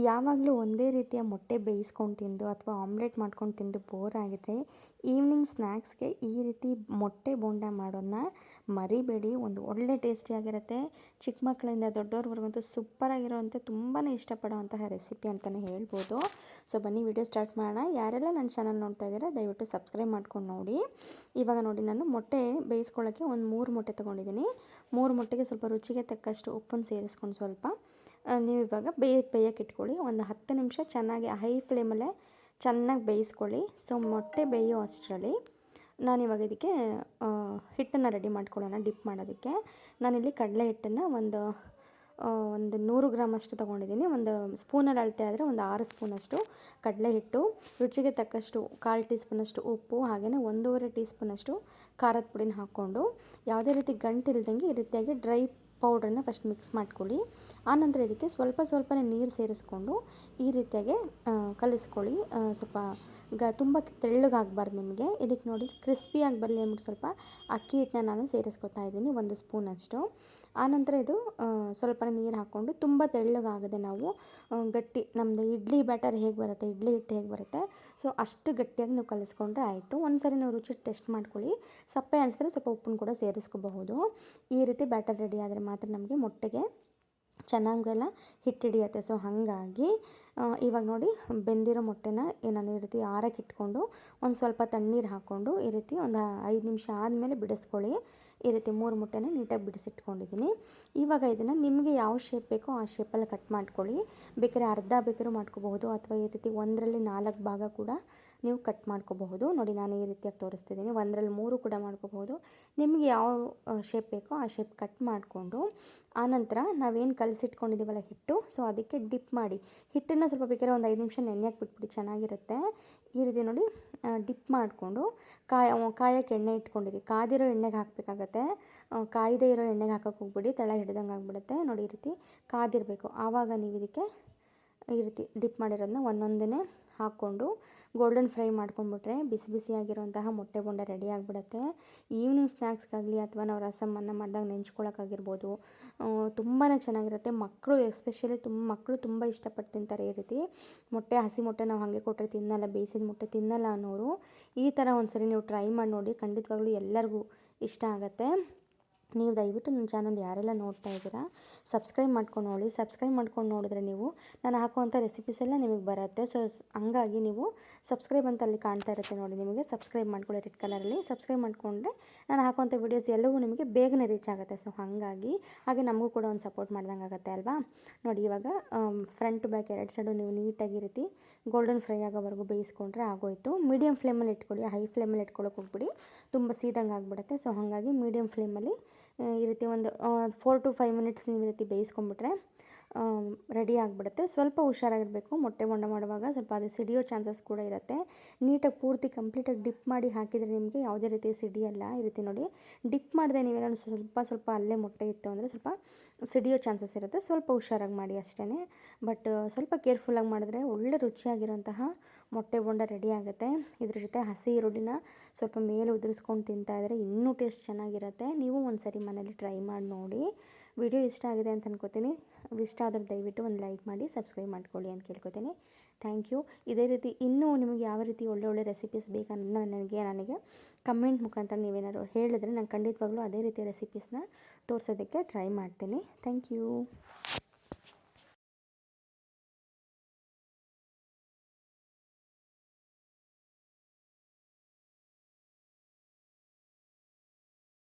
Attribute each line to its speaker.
Speaker 1: ಯಾವಾಗಲೂ ಒಂದೇ ರೀತಿಯ ಮೊಟ್ಟೆ ಬೇಯಿಸ್ಕೊಂಡು ತಿಂದು ಅಥವಾ ಆಮ್ಲೆಟ್ ಮಾಡ್ಕೊಂಡು ತಿಂದು ಬೋರ್ ಆಗಿದ್ರೆ ಈವ್ನಿಂಗ್ ಸ್ನ್ಯಾಕ್ಸ್ಗೆ ಈ ರೀತಿ ಮೊಟ್ಟೆ ಬೋಂಡ ಮಾಡೋದನ್ನ ಮರಿಬೇಡಿ. ಒಂದು ಒಳ್ಳೆ ಟೇಸ್ಟಿಯಾಗಿರುತ್ತೆ. ಚಿಕ್ಕ ಮಕ್ಕಳಿಂದ ದೊಡ್ಡವ್ರವರೆಗಂತೂ ಸೂಪರಾಗಿರೋವಂಥ ತುಂಬಾ ಇಷ್ಟಪಡೋವಂತಹ ರೆಸಿಪಿ ಅಂತಲೇ ಹೇಳ್ಬೋದು. ಸೊ ಬನ್ನಿ ವಿಡಿಯೋ ಸ್ಟಾರ್ಟ್ ಮಾಡೋಣ. ಯಾರೆಲ್ಲ ನನ್ನ ಚಾನಲ್ ನೋಡ್ತಾ ಇದ್ದಾರೆ ದಯವಿಟ್ಟು ಸಬ್ಸ್ಕ್ರೈಬ್ ಮಾಡ್ಕೊಂಡು ನೋಡಿ. ಇವಾಗ ನೋಡಿ, ನಾನು ಮೊಟ್ಟೆ ಬೇಯಿಸ್ಕೊಳ್ಳೋಕ್ಕೆ ಒಂದು 3 ಮೊಟ್ಟೆ ತೊಗೊಂಡಿದ್ದೀನಿ. 3 ಮೊಟ್ಟೆಗೆ ಸ್ವಲ್ಪ ರುಚಿಗೆ ತಕ್ಕಷ್ಟು ಉಪ್ಪನ್ನು ಸೇರಿಸ್ಕೊಂಡು ನೀವು ಇವಾಗ ಬೇಯಕ್ಕೆ ಇಟ್ಕೊಳ್ಳಿ. ಒಂದು 10 ನಿಮಿಷ ಚೆನ್ನಾಗಿ ಹೈ ಫ್ಲೇಮಲ್ಲೇ ಚೆನ್ನಾಗಿ ಬೇಯಿಸ್ಕೊಳ್ಳಿ. ಸೊ ಮೊಟ್ಟೆ ಬೇಯೋ ಅಷ್ಟರಲ್ಲಿ ನಾನಿವಾಗ ಇದಕ್ಕೆ ಹಿಟ್ಟನ್ನು ರೆಡಿ ಮಾಡ್ಕೊಳ್ಳೋಣ. ಡಿಪ್ ಮಾಡೋದಕ್ಕೆ ನಾನಿಲ್ಲಿ ಕಡಲೆ ಹಿಟ್ಟನ್ನು ಒಂದು 100 ಗ್ರಾಮ್ ಅಷ್ಟು ತೊಗೊಂಡಿದ್ದೀನಿ. ಒಂದು ಸ್ಪೂನಲ್ಲಿ ಅಳತೆ ಆದರೆ ಒಂದು 6 ಸ್ಪೂನಷ್ಟು ಕಡಲೆ ಹಿಟ್ಟು, ರುಚಿಗೆ ತಕ್ಕಷ್ಟು 1/4 ಟೀ ಸ್ಪೂನಷ್ಟು ಉಪ್ಪು, ಹಾಗೆಯೇ 1.5 ಟೀ ಸ್ಪೂನಷ್ಟು ಖಾರದ ಪುಡಿನ ಹಾಕ್ಕೊಂಡು ಯಾವುದೇ ರೀತಿ ಗಂಟಿಲ್ದಂಗೆ ಈ ರೀತಿಯಾಗಿ ಡ್ರೈ ಪೌಡ್ರನ್ನು ಫಸ್ಟ್ ಮಿಕ್ಸ್ ಮಾಡ್ಕೊಳ್ಳಿ. ಆನಂತರ ಇದಕ್ಕೆ ಸ್ವಲ್ಪನೇ ನೀರು ಸೇರಿಸ್ಕೊಂಡು ಈ ರೀತಿಯಾಗಿ ಕಲಿಸ್ಕೊಳ್ಳಿ. ಸ್ವಲ್ಪ ತುಂಬ ತೆಳ್ಳಗಾಗಬಾರ್ದು ನಿಮಗೆ. ಇದಕ್ಕೆ ನೋಡಿ ಕ್ರಿಸ್ಪಿಯಾಗಿ ಬರಲಿ ಅಂದ್ಬಿಟ್ಟು ಸ್ವಲ್ಪ ಅಕ್ಕಿ ಹಿಟ್ಟನ್ನ ನಾನು ಸೇರಿಸ್ಕೊತಾ ಇದ್ದೀನಿ, 1 ಸ್ಪೂನಷ್ಟು. ಆನಂತರ ಇದು ಸ್ವಲ್ಪ ನೀರು ಹಾಕ್ಕೊಂಡು ತುಂಬ ತೆಳ್ಳಗಾಗದೆ ನಾವು ಗಟ್ಟಿ, ನಮ್ಮದು ಇಡ್ಲಿ ಬ್ಯಾಟರ್ ಹೇಗೆ ಬರುತ್ತೆ, ಇಡ್ಲಿ ಹಿಟ್ಟು ಹೇಗೆ ಬರುತ್ತೆ, ಸೊ ಅಷ್ಟು ಗಟ್ಟಿಯಾಗಿ ನೀವು ಕಲಿಸ್ಕೊಂಡ್ರೆ ಆಯಿತು. ಒಂದು ಸಾರಿ ನೀವು ರುಚಿ ಟೆಸ್ಟ್ ಮಾಡ್ಕೊಳ್ಳಿ. ಸಪ್ಪೆ ಅನಿಸಿದ್ರೆ ಸ್ವಲ್ಪ ಉಪ್ಪನ್ನು ಕೂಡ ಸೇರಿಸ್ಕೋಬಹುದು. ಈ ರೀತಿ ಬ್ಯಾಟರ್ ರೆಡಿ ಆದರೆ ಮಾತ್ರ ನಮಗೆ ಮೊಟ್ಟೆಗೆ ಚೆನ್ನಾಗೆಲ್ಲ ಹಿಟ್ಟಿಡಿಯುತ್ತೆ. ಸೊ ಹಾಗಾಗಿ ಇವಾಗ ನೋಡಿ, ಬೆಂದಿರೋ ಮೊಟ್ಟೆನ ನಾನು ಈ ರೀತಿ ಆರಕ್ಕೆ ಇಟ್ಕೊಂಡು ಒಂದು ಸ್ವಲ್ಪ ತಣ್ಣೀರು ಹಾಕ್ಕೊಂಡು ಈ ರೀತಿ ಒಂದು 5 ನಿಮಿಷ ಆದಮೇಲೆ ಬಿಡಿಸ್ಕೊಳ್ಳಿ. ಈ ರೀತಿ 3 ಮೊಟ್ಟೆನ ನೀಟಾಗಿ ಬಿಡಿಸಿಟ್ಕೊಂಡಿದ್ದೀನಿ. ಇವಾಗ ಇದನ್ನು ನಿಮಗೆ ಯಾವ ಶೇಪ್ ಬೇಕೋ ಆ ಶೇಪಲ್ಲಿ ಕಟ್ ಮಾಡ್ಕೊಳ್ಳಿ. ಬೇಕಾದ್ರೆ ಅರ್ಧ ಬೇಕಾದ್ರೂ ಮಾಡ್ಕೋಬಹುದು, ಅಥವಾ ಈ ರೀತಿ 1ರಲ್ಲಿ 4 ಭಾಗ ಕೂಡ ನೀವು ಕಟ್ ಮಾಡ್ಕೋಬಹುದು. ನೋಡಿ, ನಾನು ಈ ರೀತಿಯಾಗಿ ತೋರಿಸ್ತಿದ್ದೀನಿ. 1ರಲ್ಲಿ 3 ಕೂಡ ಮಾಡ್ಕೋಬಹುದು. ನಿಮಗೆ ಯಾವ ಶೇಪ್ ಬೇಕೋ ಆ ಶೇಪ್ ಕಟ್ ಮಾಡಿಕೊಂಡು ಆನಂತರ ನಾವೇನು ಕಲಸಿಟ್ಕೊಂಡಿದ್ದೀವಲ್ಲ ಹಿಟ್ಟು, ಸೊ ಅದಕ್ಕೆ ಡಿಪ್ ಮಾಡಿ ಹಿಟ್ಟನ್ನು ಸ್ವಲ್ಪ ಬೇಕಾದ್ರೆ ಒಂದು 5 ನಿಮಿಷ ನೆನೆಯಕ್ಕೆ ಬಿಟ್ಬಿಡಿ, ಚೆನ್ನಾಗಿರುತ್ತೆ. ಈ ರೀತಿ ನೋಡಿ ಡಿಪ್ ಮಾಡಿಕೊಂಡು ಕಾಯಕ್ಕೆ ಎಣ್ಣೆ ಇಟ್ಕೊಂಡಿರಿ. ಕಾದಿರೋ ಎಣ್ಣೆಗೆ ಹಾಕಬೇಕಾಗತ್ತೆ. ಕಾಯ್ದೇ ಇರೋ ಎಣ್ಣೆಗೆ ಹಾಕೋಕ್ಕೆ ಹೋಗ್ಬಿಡಿ, ತಳ ಹಿಡ್ದಂಗೆ ಆಗಿಬಿಡುತ್ತೆ. ನೋಡಿ, ಈ ರೀತಿ ಕಾದಿರಬೇಕು. ಆವಾಗ ನೀವು ಇದಕ್ಕೆ ಈ ರೀತಿ ಡಿಪ್ ಮಾಡಿರೋದನ್ನ ಒಂದೊಂದೇ ಹಾಕ್ಕೊಂಡು ಗೋಲ್ಡನ್ ಫ್ರೈ ಮಾಡ್ಕೊಂಡ್ಬಿಟ್ರೆ ಬಿಸಿ ಬಿಸಿಯಾಗಿರುವಂತಹ ಮೊಟ್ಟೆ ಬೋಂಡ ರೆಡಿ ಆಗಿಬಿಡುತ್ತೆ. ಈವ್ನಿಂಗ್ ಸ್ನ್ಯಾಕ್ಸ್ಗಾಗಲಿ ಅಥವಾ ನಾವು ರಸಮನ್ನ ಮಾಡಿದಾಗ ನೆಂಚ್ಕೊಳ್ಳೋಕ್ಕಾಗಿರ್ಬೋದು, ತುಂಬಾ ಚೆನ್ನಾಗಿರುತ್ತೆ. ಮಕ್ಕಳು ಎಸ್ಪೆಷಲಿ ಮಕ್ಕಳು ತುಂಬ ಇಷ್ಟಪಟ್ಟು ತಿಂತಾರೆ. ಈ ರೀತಿ ಮೊಟ್ಟೆ, ಹಸಿ ಮೊಟ್ಟೆ ನಾವು ಹಾಗೆ ಕೊಟ್ಟರೆ ತಿನ್ನಲ್ಲ, ಬೇಯಿಸಿದ ಮೊಟ್ಟೆ ತಿನ್ನಲ್ಲ ಅನ್ನೋರು ಈ ಥರ ಒಂದ್ಸರಿ ನೀವು ಟ್ರೈ ಮಾಡಿ ನೋಡಿ. ಖಂಡಿತವಾಗ್ಲೂ ಎಲ್ಲರಿಗೂ ಇಷ್ಟ ಆಗುತ್ತೆ. ನೀವು ದಯವಿಟ್ಟು ನನ್ನ ಚಾನಲ್ ಯಾರೆಲ್ಲ ನೋಡ್ತಾ ಇದ್ದೀರಾ ಸಬ್ಸ್ಕ್ರೈಬ್ ಮಾಡ್ಕೊಂಡು ನೋಡಿ. ಸಬ್ಸ್ಕ್ರೈಬ್ ಮಾಡ್ಕೊಂಡು ನೋಡಿದ್ರೆ ನೀವು ನಾನು ಹಾಕುವಂಥ ರೆಸಿಪೀಸ್ ಎಲ್ಲ ನಿಮಗೆ ಬರುತ್ತೆ. ಸೊ ಹಂಗಾಗಿ ನೀವು ಸಬ್ಸ್ಕ್ರೈಬ್ ಅಂತ ಅಲ್ಲಿ ಕಾಣ್ತಾ ಇರುತ್ತೆ ನೋಡಿ, ನಿಮಗೆ ಸಬ್ಸ್ಕ್ರೈಬ್ ಮಾಡ್ಕೊಳ್ಳಿ ರೆಡ್ ಕಲರಲ್ಲಿ. ಸಬ್ಸ್ಕ್ರೈಬ್ ಮಾಡಿಕೊಂಡ್ರೆ ನಾನು ಹಾಕುವಂಥ ವೀಡಿಯೋಸ್ ಎಲ್ಲವೂ ನಿಮಗೆ ಬೇಗನೆ ರೀಚ್ ಆಗುತ್ತೆ. ಸೊ ಹಾಗಾಗಿ ಹಾಗೆ ನಮಗೂ ಕೂಡ ಒಂದು ಸಪೋರ್ಟ್ ಮಾಡ್ದಂಗೆ ಆಗುತ್ತೆ ಅಲ್ವಾ. ನೋಡಿ, ಇವಾಗ ಫ್ರಂಟ್ ಬ್ಯಾಕ್ 2 ಸೈಡು ನೀವು ನೀಟಾಗಿ ರೀತಿ ಗೋಲ್ಡನ್ ಫ್ರೈ ಆಗೋವರೆಗೂ ಬೇಯಿಸ್ಕೊಂಡ್ರೆ ಆಗೋಯಿತು. ಮೀಡಿಯಮ್ ಫ್ಲೇಮಲ್ಲಿ ಇಟ್ಕೊಳ್ಳಿ, ಹೈ ಫ್ಲೇಮಲ್ಲಿ ಇಟ್ಕೊಳ್ಳೋಕೆ ಹೋಗ್ಬಿಡಿ, ತುಂಬ ಸೀದಂಗೆ ಆಗಿಬಿಡುತ್ತೆ. ಸೊ ಹಾಗಾಗಿ ಮೀಡಿಯಮ್ ಫ್ಲೇಮಲ್ಲಿ ಈ ರೀತಿ ಒಂದು 4 to 5 ಮಿನಿಟ್ಸ್ ನೀವು ಈ ರೀತಿ ಬೇಯಿಸ್ಕೊಂಡ್ಬಿಟ್ರೆ ರೆಡಿ ಆಗಿಬಿಡುತ್ತೆ. ಸ್ವಲ್ಪ ಹುಷಾರಾಗಿರಬೇಕು, ಮೊಟ್ಟೆ ಬೋಂಡ ಮಾಡುವಾಗ ಸ್ವಲ್ಪ ಅದು ಸಿಡಿಯೋ ಚಾನ್ಸಸ್ ಕೂಡ ಇರುತ್ತೆ. ನೀಟಾಗಿ ಪೂರ್ತಿ ಕಂಪ್ಲೀಟಾಗಿ ಡಿಪ್ ಮಾಡಿ ಹಾಕಿದರೆ ನಿಮಗೆ ಯಾವುದೇ ರೀತಿ ಸಿಡಿಯಲ್ಲ. ಈ ರೀತಿ ನೋಡಿ, ಡಿಪ್ ಮಾಡಿದೆ ನೀವೇನಾದ್ರು ಸ್ವಲ್ಪ ಅಲ್ಲೇ ಮೊಟ್ಟೆ ಇತ್ತು ಅಂದರೆ ಸ್ವಲ್ಪ ಸಿಡಿಯೋ ಚಾನ್ಸಸ್ ಇರುತ್ತೆ. ಸ್ವಲ್ಪ ಹುಷಾರಾಗಿ ಮಾಡಿ ಅಷ್ಟೇ. ಬಟ್ ಸ್ವಲ್ಪ ಕೇರ್ಫುಲ್ಲಾಗಿ ಮಾಡಿದ್ರೆ ಒಳ್ಳೆ ರುಚಿಯಾಗಿರೋಂತಹ ಮೊಟ್ಟೆ ಬೋಂಡ ರೆಡಿ ಆಗುತ್ತೆ. ಇದ್ರ ಜೊತೆ ಹಸಿ ಈರುಳ್ಳಿನ ಸ್ವಲ್ಪ ಮೇಲೆ ಉದುರಿಸ್ಕೊಂಡು ತಿಂತಾಯಿದ್ರೆ ಇನ್ನೂ ಟೇಸ್ಟ್ ಚೆನ್ನಾಗಿರುತ್ತೆ. ನೀವು ಒಂದು ಸರಿ ಮನೇಲಿ ಟ್ರೈ ಮಾಡಿ ನೋಡಿ. ವಿಡಿಯೋ ಇಷ್ಟ ಆಗಿದೆ ಅಂತ ಅನ್ಕೋತೀನಿ. ಇಷ್ಟ ಆದ್ರೆ ದಯವಿಟ್ಟು ಒಂದು ಲೈಕ್ ಮಾಡಿ, ಸಬ್ಸ್ಕ್ರೈಬ್ ಮಾಡ್ಕೊಳ್ಳಿ ಅಂತ ಕೇಳ್ಕೊತೀನಿ. Thank you. ಇದೇ ರೀತಿ ಇನ್ನೂ ನಿಮಗೆ ಯಾವ ರೀತಿ ಒಳ್ಳೆ ರೆಸಿಪೀಸ್ ಬೇಕನ್ನೋದನ್ನ ನನಗೆ ಕಮೆಂಟ್ ಮುಖಾಂತರ ನೀವೇನಾದ್ರು ಹೇಳಿದ್ರೆ ನಾನು ಖಂಡಿತವಾಗ್ಲೂ ಅದೇ ರೀತಿಯ ರೆಸಿಪೀಸ್ನ ತೋರಿಸೋದಕ್ಕೆ ಟ್ರೈ ಮಾಡ್ತೀನಿ. Thank you.